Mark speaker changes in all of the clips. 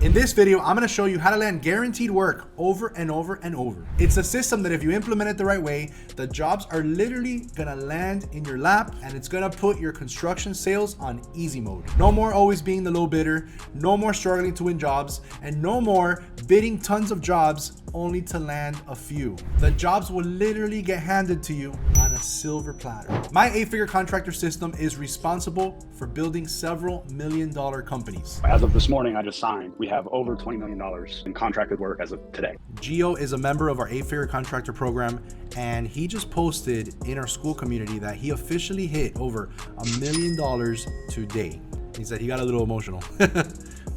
Speaker 1: In this video, I'm gonna show you how to land guaranteed work over and over and over. It's a system that if you implement it the right way, the jobs are literally gonna land in your lap and it's gonna put your construction sales on easy mode. No more always being the low bidder, no more struggling to win jobs, and no more bidding tons of jobs only to land a few. The jobs will literally get handed to you on a silver platter. My 8-figure contractor system is responsible for building several million-dollar companies.
Speaker 2: As of this morning, I just signed. We have over $20 million in contracted work as of today.
Speaker 1: Gio is a member of our 8-figure contractor program, and he just posted in our school community that he officially hit over $1 million today. He said he got a little emotional.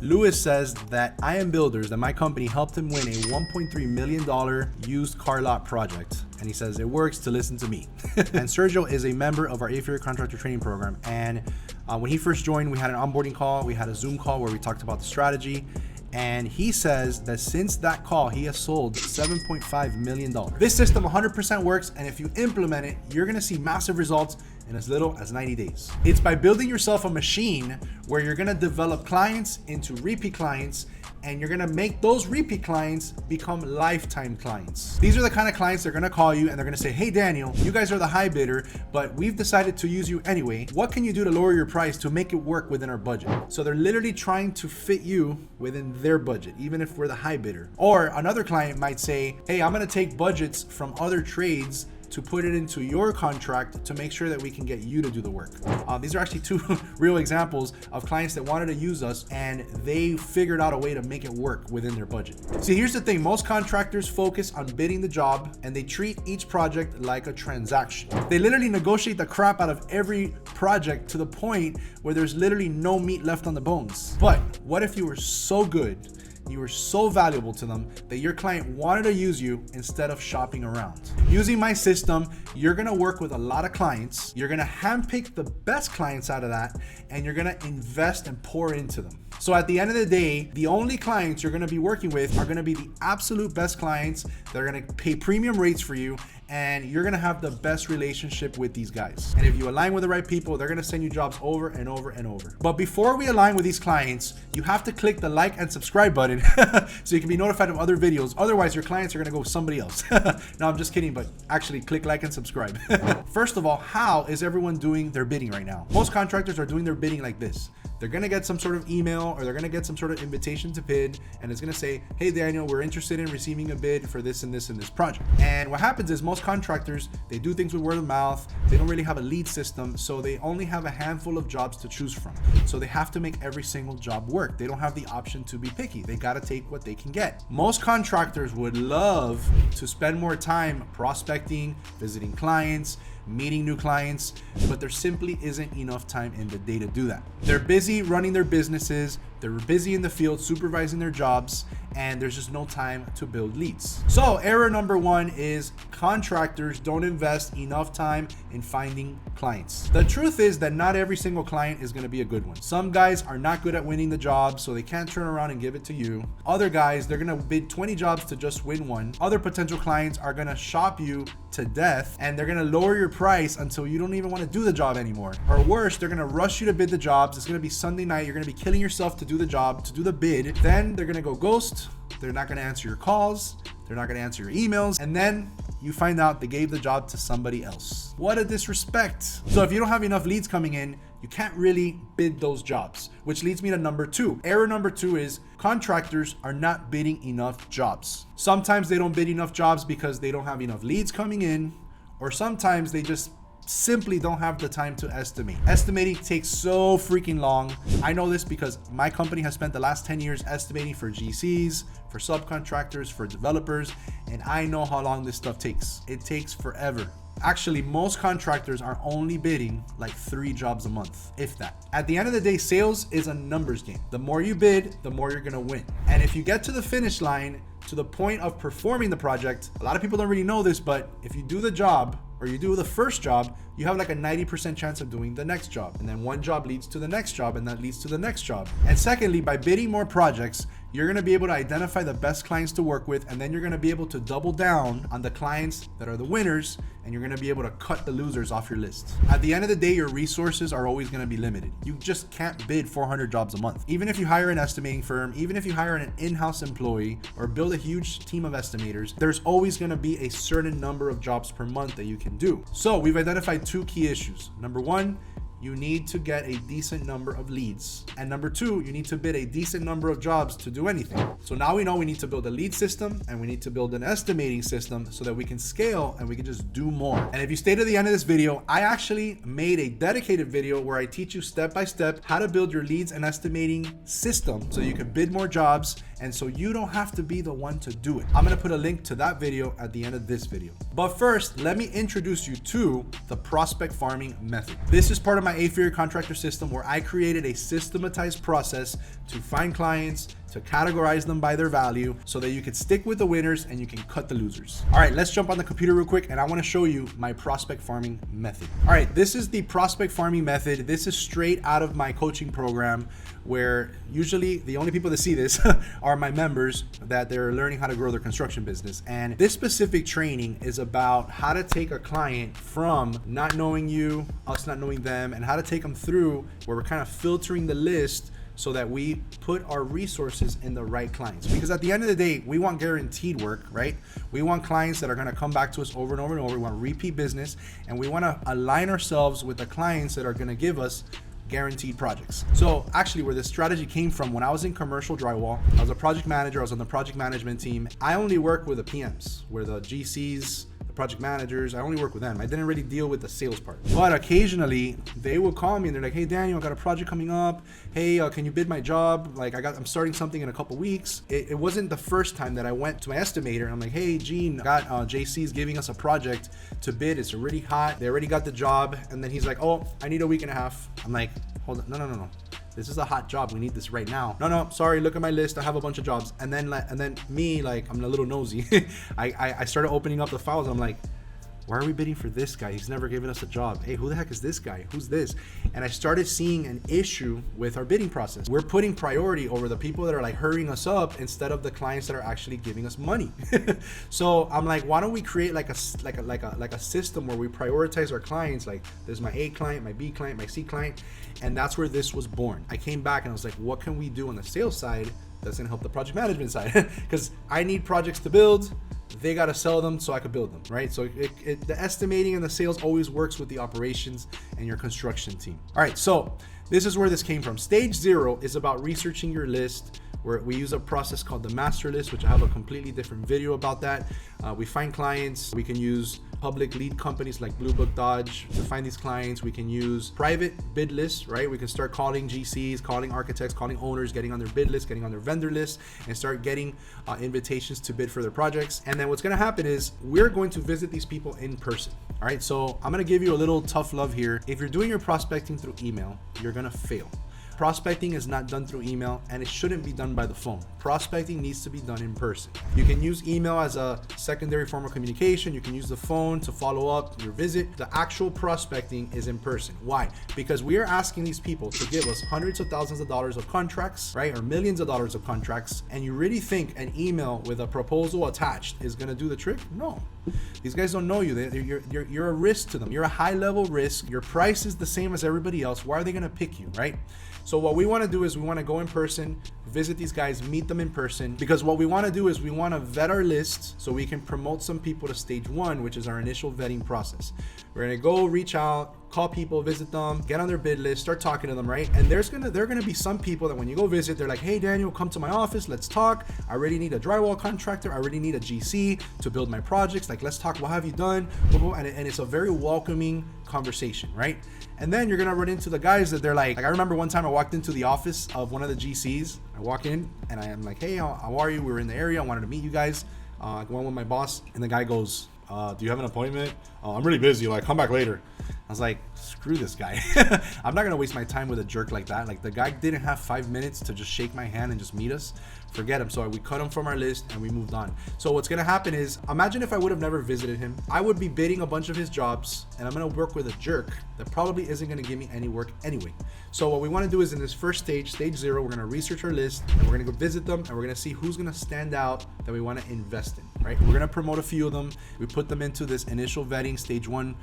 Speaker 1: Lewis says that I Am Builders, that my company helped him win a $1.3 million used car lot project. And he says, it works to listen to me. And Sergio is a member of our 8-figure contractor training program. And when he first joined, we had an onboarding call. We had a Zoom call where we talked about the strategy. And he says that since that call, he has sold $7.5 million. This system 100% works. And if you implement it, you're gonna see massive results in as little as 90 days. It's by building yourself a machine where you're gonna develop clients into repeat clients, and you're gonna make those repeat clients become lifetime clients. These are the kind of clients that are gonna call you and they're gonna say, hey Daniel, you guys are the high bidder, but we've decided to use you anyway. What can you do to lower your price to make it work within our budget? So they're literally trying to fit you within their budget, even if we're the high bidder. Or another client might say, hey, I'm gonna take budgets from other trades to put it into your contract to make sure that we can get you to do the work. These are actually two real examples of clients that wanted to use us and they figured out a way to make it work within their budget. See, here's the thing. Most contractors focus on bidding the job and they treat each project like a transaction. They literally negotiate the crap out of every project to the point where there's literally no meat left on the bones. But what if you were so good, you were so valuable to them that your client wanted to use you instead of shopping around? Using my system, you're gonna work with a lot of clients. You're gonna handpick the best clients out of that, and you're gonna invest and pour into them. So at the end of the day, the only clients you're gonna be working with are gonna be the absolute best clients that are gonna pay premium rates for you, and you're gonna have the best relationship with these guys. And if you align with the right people, they're gonna send you jobs over and over and over. But before we align with these clients, you have to click the like and subscribe button so you can be notified of other videos. Otherwise, your clients are gonna go with somebody else. No, I'm just kidding, but actually click like and subscribe. First of all, how is everyone doing their bidding right now? Most contractors are doing their bidding like this. They're gonna get some sort of email or they're gonna get some sort of invitation to bid, and it's gonna say, hey Daniel, we're interested in receiving a bid for this and this and this project. And what happens is most contractors, they do things with word of mouth. They don't really have a lead system, so they only have a handful of jobs to choose from. So they have to make every single job work. They don't have the option to be picky. They gotta take what they can get. Most contractors would love to spend more time prospecting, visiting clients, meeting new clients, but there simply isn't enough time in the day to do that. They're busy running their businesses, they're busy in the field supervising their jobs, and there's just no time to build leads. So error number one is contractors don't invest enough time in finding clients. The truth is that not every single client is gonna be a good one. Some guys are not good at winning the job, so they can't turn around and give it to you. Other guys, they're gonna bid 20 jobs to just win one. Other potential clients are gonna shop you to death, and they're gonna lower your price until you don't even wanna do the job anymore. Or worse, they're gonna rush you to bid the jobs. It's gonna be Sunday night, you're gonna be killing yourself to do the job, to do the bid. Then they're gonna go ghost. They're not gonna answer your calls. They're not gonna answer your emails. And then you find out they gave the job to somebody else. What a disrespect. So if you don't have enough leads coming in, you can't really bid those jobs, which leads me to number two. Error number two is contractors are not bidding enough jobs. Sometimes they don't bid enough jobs because they don't have enough leads coming in, or sometimes they just simply don't have the time to estimate. Estimating takes so freaking long. I know this because my company has spent the last 10 years estimating for GCs, for subcontractors, for developers, and I know how long this stuff takes. It takes forever. Actually, most contractors are only bidding like 3 jobs a month, if that. At the end of the day, sales is a numbers game. The more you bid, the more you're gonna win. And if you get to the finish line, to the point of performing the project, a lot of people don't really know this, but if you do the job, or you do the first job, you have like a 90% chance of doing the next job. And then one job leads to the next job, and that leads to the next job. And secondly, by bidding more projects, you're going to be able to identify the best clients to work with, and then you're going to be able to double down on the clients that are the winners, and you're going to be able to cut the losers off your list. At the end of the day, your resources are always going to be limited. You just can't bid 400 jobs a month. Even if you hire an estimating firm, even if you hire an in-house employee or build a huge team of estimators, there's always going to be a certain number of jobs per month that you can do. So we've identified two key issues. Number one, you need to get a decent number of leads. And number two, you need to bid a decent number of jobs to do anything. So now we know we need to build a lead system and we need to build an estimating system so that we can scale and we can just do more. And if you stay to the end of this video, I actually made a dedicated video where I teach you step by step how to build your leads and estimating system so you can bid more jobs and so you don't have to be the one to do it. I'm gonna put a link to that video at the end of this video. But first, let me introduce you to the prospect farming method. This is part of my 8-figure contractor system where I created a systematized process to find clients, to categorize them by their value so that you can stick with the winners and you can cut the losers. All right, let's jump on the computer real quick and I wanna show you my prospect farming method. All right, this is the prospect farming method. This is straight out of my coaching program where usually the only people that see this are my members that they're learning how to grow their construction business. And this specific training is about how to take a client from not knowing you, us not knowing them, and how to take them through where we're kind of filtering the list so that we put our resources in the right clients. Because at the end of the day, we want guaranteed work, right? We want clients that are gonna come back to us over and over and over. We want repeat business, and we wanna align ourselves with the clients that are gonna give us guaranteed projects. So actually where this strategy came from, when I was in commercial drywall, I was a project manager, I was on the project management team. I only worked with the PMs, where the GCs, the project managers, I only work with them. I didn't really deal with the sales part. But occasionally they will call me and they're like, hey Daniel, I got a project coming up. Hey, can you bid my job? Like I'm starting something in a couple weeks. It wasn't the first time that I went to my estimator and I'm like, hey Gene, got JC's giving us a project to bid. It's already hot. They already got the job. And then he's like, oh, I need a week and a half. I'm like, hold on, no. This is a hot job. We need this right now. No, sorry. Look at my list. I have a bunch of jobs. And then me, like, I'm a little nosy. I started opening up the files. I'm like, why are we bidding for this guy? He's never given us a job. Hey, who the heck is this guy? Who's this? And I started seeing an issue with our bidding process. We're putting priority over the people that are like hurrying us up instead of the clients that are actually giving us money. So I'm like, why don't we create like a system where we prioritize our clients? Like there's my A client, my B client, my C client. And that's where this was born. I came back and I was like, what can we do on the sales side that's gonna help the project management side? Because I need projects to build. They got to sell them so I could build them, right? So the estimating and the sales always works with the operations and your construction team. All right, so this is where this came from. Stage 0 is about researching your list, where we use a process called the master list, which I have a completely different video about that. We find clients. We can use public lead companies like Blue Book Dodge to find these clients. We can use private bid lists, right? We can start calling GCs, calling architects, calling owners, getting on their bid list, getting on their vendor list, and start getting invitations to bid for their projects. And then what's gonna happen is we're going to visit these people in person. All right, so I'm gonna give you a little tough love here. If you're doing your prospecting through email, you're gonna fail. Prospecting is not done through email and it shouldn't be done by the phone. Prospecting needs to be done in person. You can use email as a secondary form of communication. You can use the phone to follow up your visit. The actual prospecting is in person. Why? Because we are asking these people to give us hundreds of thousands of dollars of contracts, right? Or millions of dollars of contracts. And you really think an email with a proposal attached is gonna do the trick? No. These guys don't know you. You're a risk to them. You're a high level risk. Your price is the same as everybody else. Why are they gonna pick you, right? So what we want to do is we want to go in person, visit these guys, meet them in person, because what we want to do is we want to vet our list so we can promote some people to stage 1, which is our initial vetting process. We're going to go reach out, call people, visit them, get on their bid list, start talking to them, right? And there are gonna be some people that when you go visit, they're like, hey Daniel, come to my office, let's talk. I already need a drywall contractor. I already need a GC to build my projects. Like, let's talk, what have you done? And it's a very welcoming conversation, right? And then you're gonna run into the guys that they're like I remember one time I walked into the office of one of the GCs. I walk in and I am like, hey, how are you? We were in the area, I wanted to meet you guys. I went with my boss and the guy goes, do you have an appointment? I'm really busy, like come back later. I was like, screw this guy. I'm not gonna waste my time with a jerk like that. Like, the guy didn't have 5 minutes to just shake my hand and just meet us. Forget him. So we cut him from our list and we moved on. So what's gonna happen is, imagine if I would have never visited him. I would be bidding a bunch of his jobs, and I'm gonna work with a jerk that probably isn't gonna give me any work anyway. So what we want to do is, in this first stage, stage 0, we're gonna research our list, and we're gonna go visit them, and we're gonna see who's gonna stand out that we want to invest in, right? We're gonna promote a few of them. We put them into this initial vetting stage 1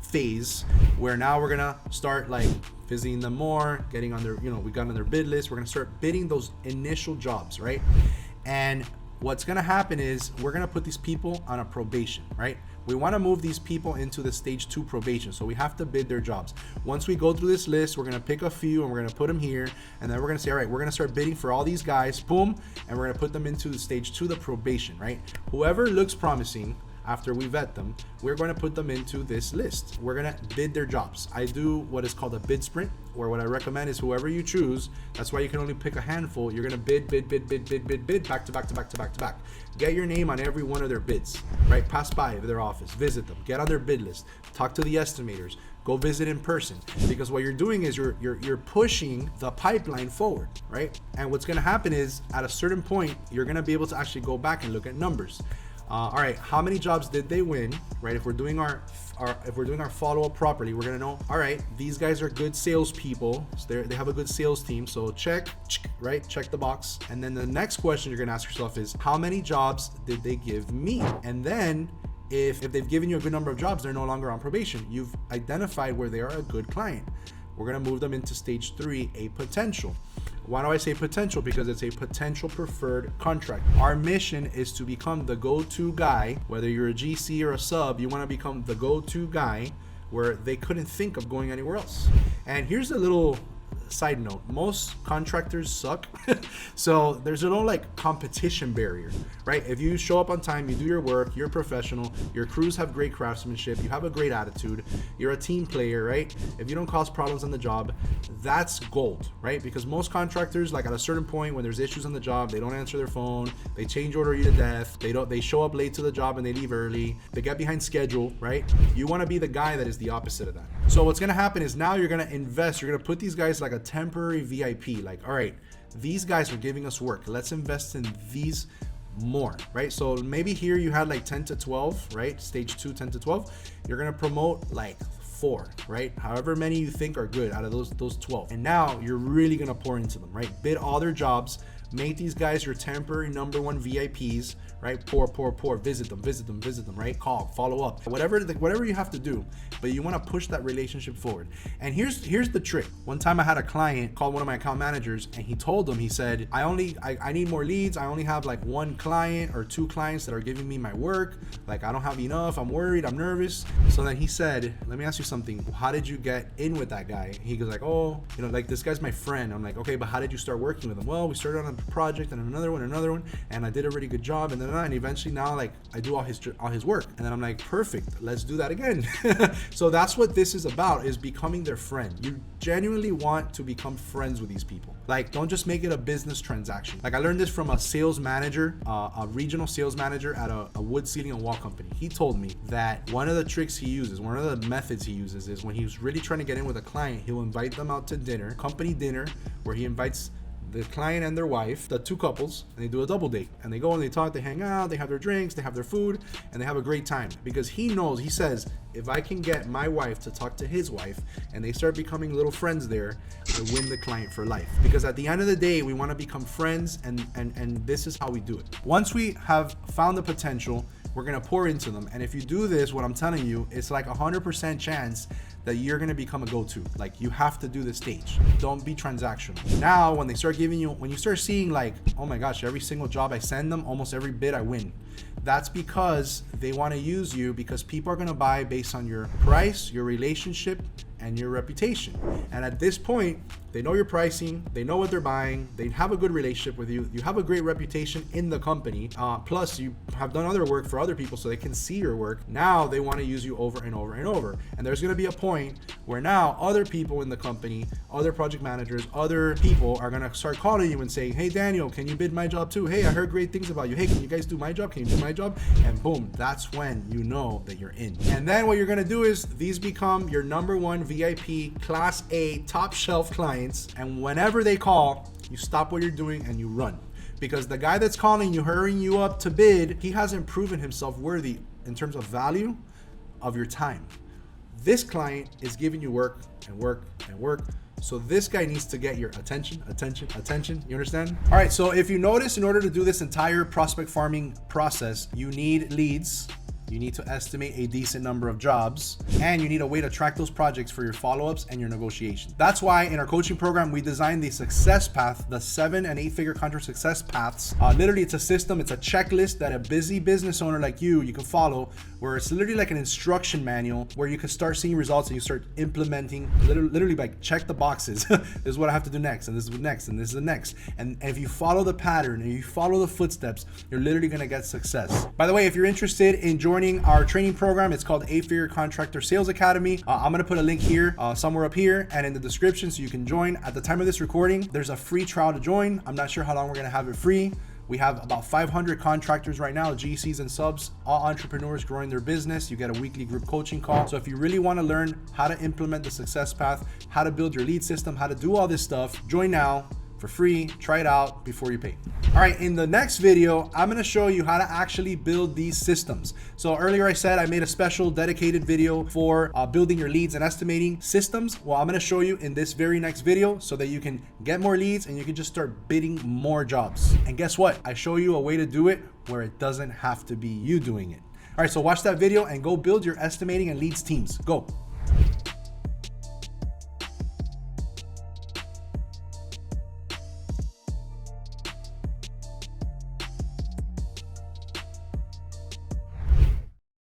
Speaker 1: phase, where now we're gonna start like visiting them more, getting on their, we got on their bid list. We're gonna start bidding those initial jobs, right? And what's gonna happen is, we're gonna put these people on a probation, right? We want to move these people into the stage 2 probation, so we have to bid their jobs. Once we go through this list, we're gonna pick a few and we're gonna put them here, and then we're gonna say, all right, we're gonna start bidding for all these guys, boom, and we're gonna put them into the stage 2, the probation, right? Whoever looks promising, after we vet them, we're going to put them into this list. We're going to bid their jobs. I do what is called a bid sprint, or what I recommend is, whoever you choose, that's why you can only pick a handful. You're going to bid, back to back. Get your name on every one of their bids, right? Pass by their office, visit them, get on their bid list, talk to the estimators, go visit in person, because what you're doing is you're pushing the pipeline forward, right? And what's going to happen is, at a certain point, you're going to be able to actually go back and look at numbers. All right, how many jobs did they win, right? If we're doing our follow-up properly, we're gonna know, all right, these guys are good salespeople. So they have a good sales team. So check, right? Check the box. And then the next question you're gonna ask yourself is, how many jobs did they give me? And then if they've given you a good number of jobs, they're no longer on probation. You've identified where they are a good client. We're gonna move them into stage 3, a potential. Why do I say potential? Because it's a potential preferred contract. Our mission is to become the go-to guy. Whether you're a GC or a sub, you want to become the go-to guy where they couldn't think of going anywhere else. And here's a little side note: most contractors suck. So there's no like competition barrier, right? If you show up on time, you do your work, you're professional, your crews have great craftsmanship, you have a great attitude, you're a team player, right? If you don't cause problems on the job, that's gold, right? Because most contractors, like at a certain point when there's issues on the job, they don't answer their phone, they change order you to death, they show up late to the job and they leave early, they get behind schedule, right? You want to be the guy that is the opposite of that. So what's going to happen is, now you're going to invest, you're going to put these guys like a temporary VIP, like, all right, these guys are giving us work, let's invest in these more, right? So maybe here you had like 10 to 12, right? Stage 2, 10 to 12. You're going to promote like 4, right? However many you think are good out of those 12. And now you're really going to pour into them, right? Bid all their jobs, make these guys your temporary number 1 VIPs, right? Pour, visit them, right? Call, follow up, whatever you have to do, but you want to push that relationship forward. And here's the trick. One time I had a client call one of my account managers, and he told them, he said, I need more leads. I only have like 1 client or 2 clients that are giving me my work. Like, I don't have enough. I'm worried. I'm nervous. So then he said, let me ask you something. How did you get in with that guy? He goes like, oh, like, this guy's my friend. I'm like, okay, but how did you start working with him? Well, we started on a project and another one, and I did a really good job, and then eventually now, like, I do all his work. And then I'm like, perfect, let's do that again. So that's what this is about, is becoming their friend. You genuinely want to become friends with these people. Like, don't just make it a business transaction. Like, I learned this from a sales manager, a regional sales manager at a wood ceiling and wall company. He told me that one of the tricks he uses, one of the methods he uses, is when he's really trying to get in with a client, he'll invite them out to dinner, company dinner, where he invites the client and their wife, the 2 couples, and they do a double date, and they go and they talk, they hang out, they have their drinks, they have their food, and they have a great time. Because he knows, he says, if I can get my wife to talk to his wife and they start becoming little friends there, I win the client for life. Because at the end of the day, we want to become friends, and this is how we do it. Once we have found the potential, we're going to pour into them. And if you do this, what I'm telling you, it's like 100% chance that you're going to become a go-to. Like, you have to do this stage. Don't be transactional. Now, when they start giving you, when you start seeing like, oh my gosh, every single job I send them, almost every bid I win. That's because they want to use you, because people are going to buy based on your price, your relationship, and your reputation. And at this point, they know your pricing, they know what they're buying, they have a good relationship with you, you have a great reputation in the company, plus you have done other work for other people so they can see your work. Now they want to use you over and over and over. And there's going to be a point where now other people in the company, other project managers, other people are going to start calling you and saying, hey Daniel, can you bid my job too? Hey, I heard great things about you. Hey, can you guys do my job? Can you do my job? And boom, that's when you know that you're in. And then what you're going to do is these become your number one VIP class A top shelf clients. And whenever they call, you stop what you're doing and you run, because the guy that's calling you, hurrying you up to bid, he hasn't proven himself worthy in terms of value of your time. This client is giving you work and work and work. So this guy needs to get your attention. You understand? All right. So if you notice, in order to do this entire prospect farming process, you need leads. You need to estimate a decent number of jobs, and you need a way to track those projects for your follow-ups and your negotiations. That's why in our coaching program, we designed the success path, the 7 and 8 figure contract success paths. Literally, it's a system, it's a checklist that a busy business owner like you can follow, where it's literally like an instruction manual where you can start seeing results and you start implementing, literally like check the boxes. This is what I have to do next, and this is what next, and this is the next. And if you follow the pattern and you follow the footsteps, you're literally gonna get success. By the way, if you're interested in joining our training program, it's called 8-Figure Contractor Sales Academy. I'm gonna put a link here, somewhere up here and in the description, so you can join. At the time of this recording, there's a free trial to join. I'm not sure how long we're gonna have it free. We have about 500 contractors right now, GCs and subs, all entrepreneurs growing their business. You get a weekly group coaching call. So if you really want to learn how to implement the success path, how to build your lead system, how to do all this stuff, join now for free. Try it out before you pay. All right, in the next video, I'm gonna show you how to actually build these systems. So earlier I said I made a special dedicated video for building your leads and estimating systems. Well, I'm gonna show you in this very next video so that you can get more leads and you can just start bidding more jobs. And guess what? I show you a way to do it where it doesn't have to be you doing it. All right, so watch that video and go build your estimating and leads teams. Go.